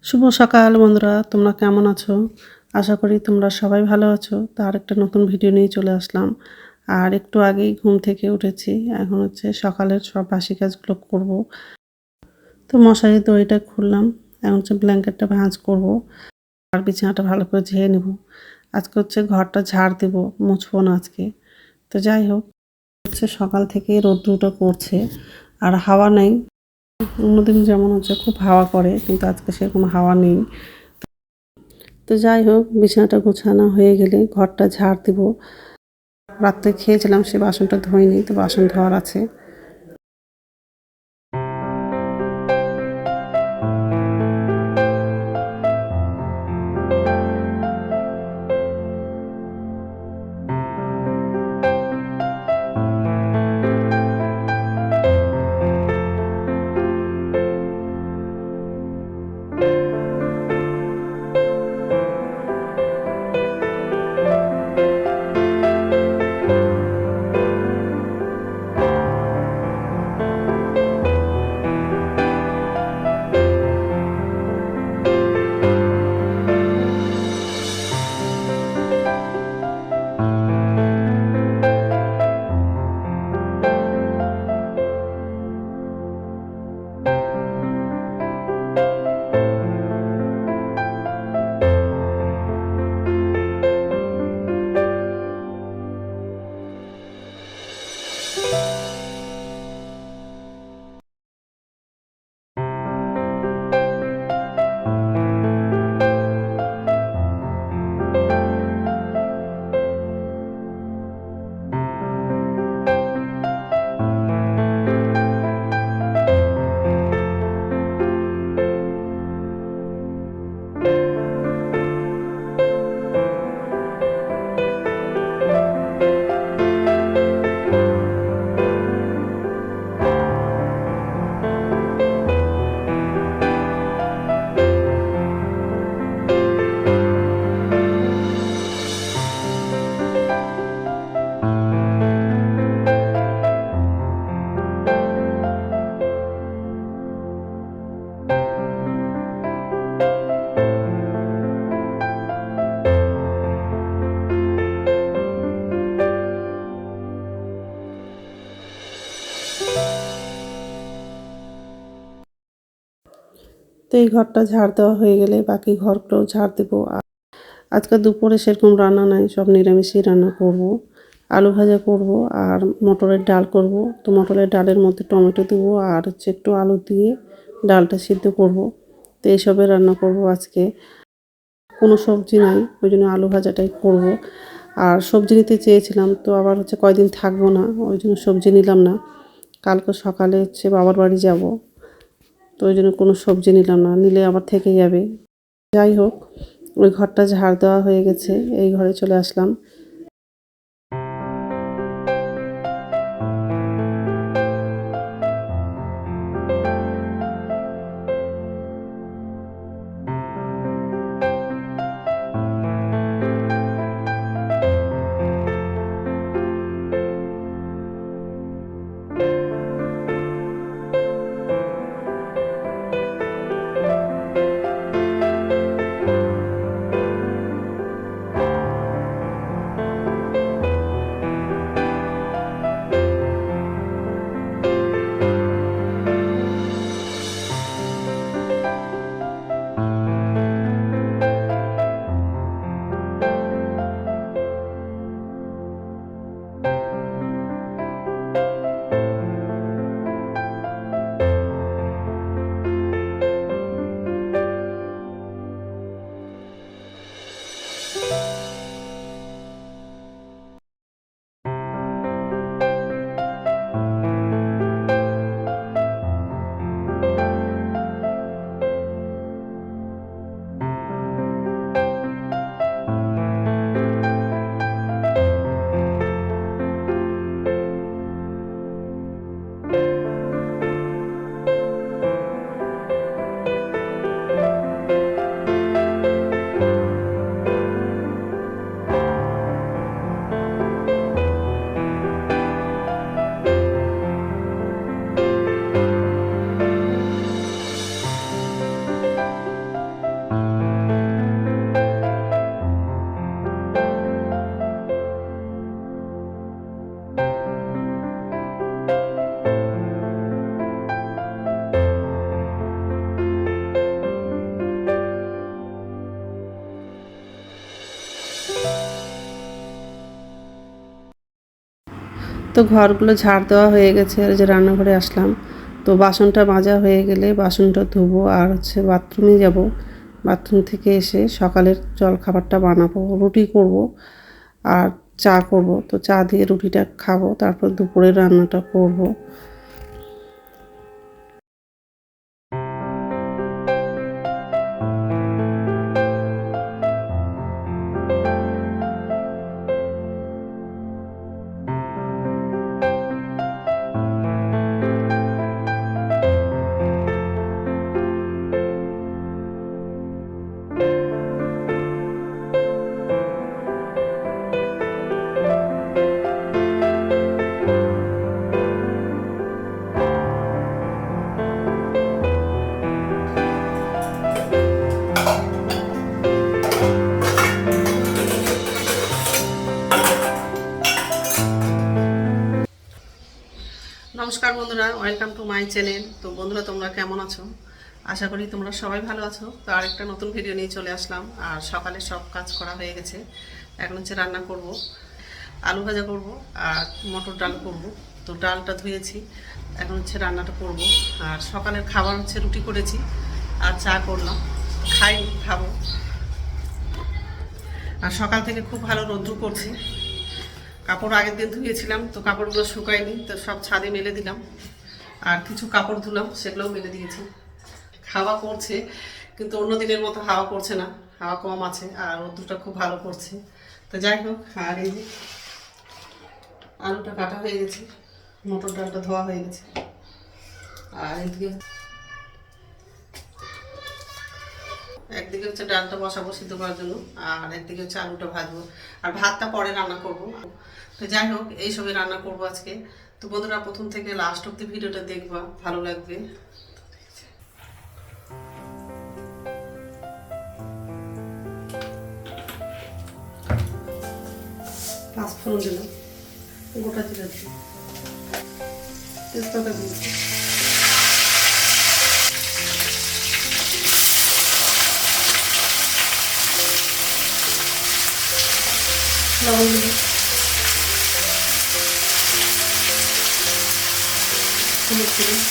শুভ সকাল বন্ধুরা, তোমরা কেমন আছো? আশা করি তোমরা সবাই ভালো আছো। তার একটা নতুন ভিডিও নিয়ে চলে আসলাম। আর একটু আগেই ঘুম থেকে উঠেছি। এখন হচ্ছে সকালের সব বাসি কাজগুলো করব। তো মশারির দড়িটা খুললাম। এখন হচ্ছে ব্ল্যাঙ্কেটটা ভাঁজ করব। আর বিছানাটা ভালো করে ঝেড়ে নেব। আজকে হচ্ছে ঘরটা ঝাড় দেব, মুছবো না আজকে। তো যাই হোক, হচ্ছে সকাল থেকে রৌদ্রটা করছে আর হাওয়া নেই। অন্যদিন যেমন হচ্ছে খুব হাওয়া করে, কিন্তু আজকে সেরকম হাওয়া নেই। তো যাই হোক, বিছানাটা গোছানো হয়ে গেলে ঘরটা ঝাড় দিব। রাত্রে খেয়েছিলাম, সে বাসনটা ধুইনি, তো বাসন ধোয়ার আছে। তো এই ঘরটা ঝাড় দেওয়া হয়ে গেলে বাকি ঘরগুলোও ঝাড় দেবো। আজকে দুপুরে সেরকম রান্না নাই, সব নিরামিষই রান্না করব। আলু ভাজা করব আর মটরের ডাল করব। তো মটরের ডালের মধ্যে টমেটো দেবো আর হচ্ছে একটু আলু দিয়ে ডালটা সিদ্ধ করব। তো এইসবের রান্না করব আজকে। কোনো সবজি নাই, ওই জন্য আলু ভাজাটাই করব। আর সবজি নিতে চেয়েছিলাম, তো আবার হচ্ছে কয়দিন থাকবো না, ওই জন্য সবজি নিলাম না। কালকে সকালে হচ্ছে বাবার বাড়ি যাব, তো ওই জন্য কোনো সবজি নিলাম না, নিলে আবার থেকে যাবে। যাই হোক, ওই ঘরটা ঝাড় দেওয়া হয়ে গেছে, এই ঘরে চলে আসলাম। তো ঘরগুলো ঝাড় দেওয়া হয়ে গেছে, আর যে রান্নাঘরে আসলাম। তো বাসনটা মাজা হয়ে গেলে বাসনটা ধুবো, আর হচ্ছে বাথরুমে যাব। বাথরুম থেকে এসে সকালের জলখাবারটা বানাবো, রুটি করব আর চা করব। তো চা দিয়ে রুটিটা খাবো, তারপর দুপুরের রান্নাটা করব। নমস্কার বন্ধুরা, ওয়েলকাম টু মাই চ্যানেল। তো বন্ধুরা, তোমরা কেমন আছো? আশা করি তোমরা সবাই ভালো আছো। তো আরেকটা নতুন ভিডিও নিয়ে চলে আসলাম। আর সকালে সব কাজ করা হয়ে গেছে, এখন হচ্ছে রান্না করব। আলু ভাজা করব আর মটর ডাল করব। তো ডালটা ধুয়েছি, এখন হচ্ছে রান্নাটা করব। আর সকালের খাবার হচ্ছে রুটি করেছি আর চা করলাম, খাবো। আর সকাল থেকে খুব ভালো রৌদ্র করছে। কাপড় আগের দিন ধুয়েছিলাম, তো কাপড়গুলো শুকায়নি, তো সব ছাদে মেলে দিলাম। আর কিছু কাপড় ধুলাম, সেগুলোও মেলে দিয়েছি। হাওয়া করছে, কিন্তু অন্য দিনের মতো হাওয়া করছে না, হাওয়া কম আছে আর রোদ্দুরটা খুব ভালো করছে। তো যাই হোক, আর এই যে আলুটা কাটা হয়ে গেছে, মটর ডালটা ধোয়া হয়ে গেছে। আর একদিকে হচ্ছে ডালটা বসাবো সিদ্ধ করার জন্য, আর একদিকে হচ্ছে আলুটা ভাজবো, আর ভাতটা পরে রান্না করব। তো যাই হোক, এইসবই রান্না করবো আজকে। তো বন্ধুরা, প্রথম থেকে লাস্ট অব্দি ভিডিওটা দেখবা, ভালো লাগবে। পাঁচফোড়ন দিলাম, গোটা জিরা দিলাম, তেজপাতা দিয়েছি, লবণ দিলাম, হলুদ দিলাম,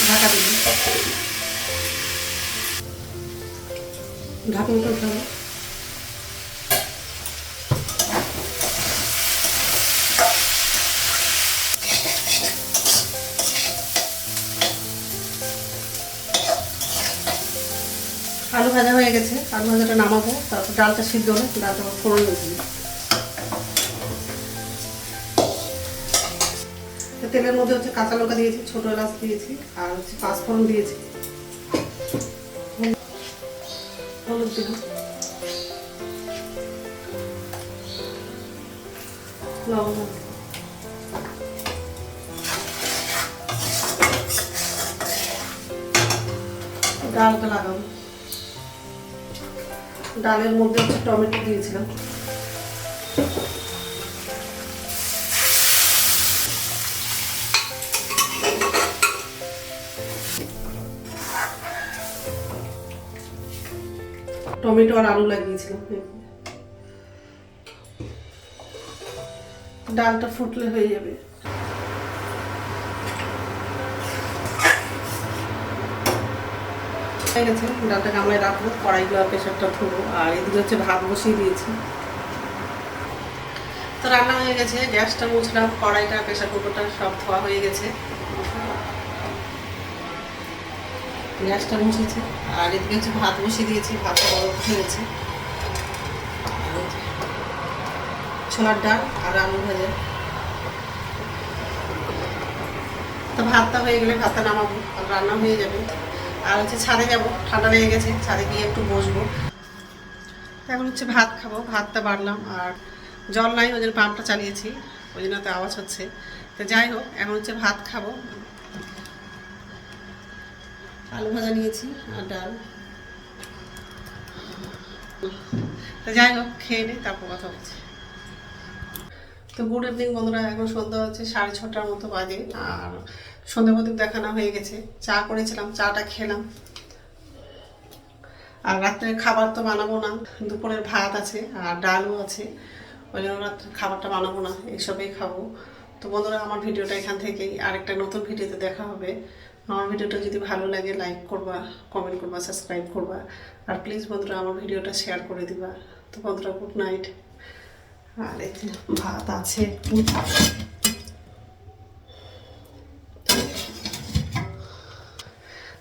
ঢাকা দিলাম, ঢাকনাটা উঠাবো। আলু ভাজা হয়ে গেছে, আলু ভাজাটা নামাবো, তারপর ডালটা সিদ্ধ হলে ডালটা ফোড়ন দিচ্ছি। তেলের মধ্যে হচ্ছে কাঁচা লঙ্কা দিয়েছি, ছোট এলাচ দিয়েছি, আর হচ্ছে পাঁচফোড়ন দিয়েছি, হলুদ দিলাম, লবণ, ডালটা লাগাবো। ডালের মধ্যে হচ্ছে টমেটো দিয়েছিলাম, টমেটো আর আলু লাগিয়েছিলাম। ডালটা ফুটলে হয়ে যাবে। হয়ে গেছে, ডালটা গামলায় রাখবো, কড়াইগুলো আর প্রেশারটা ধরবো। আর এদিকে হচ্ছে ভাত বসিয়ে দিয়েছি। তো রান্না হয়ে গেছে, গ্যাসটা মুছলাম, কড়াইটা প্রেশার কুকারটা সব ধোয়া হয়ে গেছে, গ্যাসটা মুছেছি। আর এদিকে হচ্ছে ভাত বসিয়ে দিয়েছি, ভাতটা বড় উঠে গেছে। ছোলার ডাল আর আলু ভাজা। তো ভাতটা হয়ে গেলে ভাতটা নামাবো, আর রান্না হয়ে যাবে। আর হচ্ছে ছাদে যাবো, ঠান্ডা লেগে গেছে, ছাদে গিয়ে একটু বসবো। এখন হচ্ছে ভাত খাবো, ভাতটা বাড়লাম। আর জল নাই, ওই জন্য পাম্পটা চালিয়েছি, ওই জন্য তো আওয়াজ হচ্ছে। তো যাই হোক, এখন হচ্ছে ভাত খাবো। আলু ভাজা নিয়েছি আর ডাল। তো যাই হোক, খেয়ে নিই, তারপর কথা বলছি। তো গুড ইভিনিং বন্ধুরা, এখন সন্ধ্যা হচ্ছে 6:30টার মতো বাজে। আর সন্ধ্যা প্রদীপ দেখানো হয়ে গেছে, চা করেছিলাম, চাটা খেলাম। আর রাত্রে খাবার তো বানাবো না, দুপুরের ভাত আছে আর ডালও আছে, ওই জন্য রাত্রে খাবারটা বানাবো না, এইসবেই খাবো। তো বন্ধুরা, আমার ভিডিওটা এখান থেকেই, আরেকটা নতুন ভিডিওতে দেখা হবে। আমার ভিডিওটা যদি ভালো লাগে লাইক করবা, কমেন্ট করবা, সাবস্ক্রাইব করবা, আর প্লিজ বন্ধুরা আমার ভিডিওটা শেয়ার করে দিবা। তো বন্ধুরা, গুড নাইট। আর এই যে ভাত আছে একটু,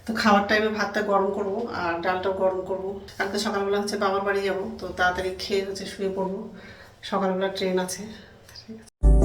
তো খাওয়ার টাইমে ভাতটা গরম করব আর ডালটাও গরম করব। কালকে সকালবেলা হচ্ছে বাবার বাড়ি যাব, তো তাড়াতাড়ি খেয়ে হচ্ছে শুয়ে পড়বো, সকালবেলা ট্রেন আছে। ঠিক আছে।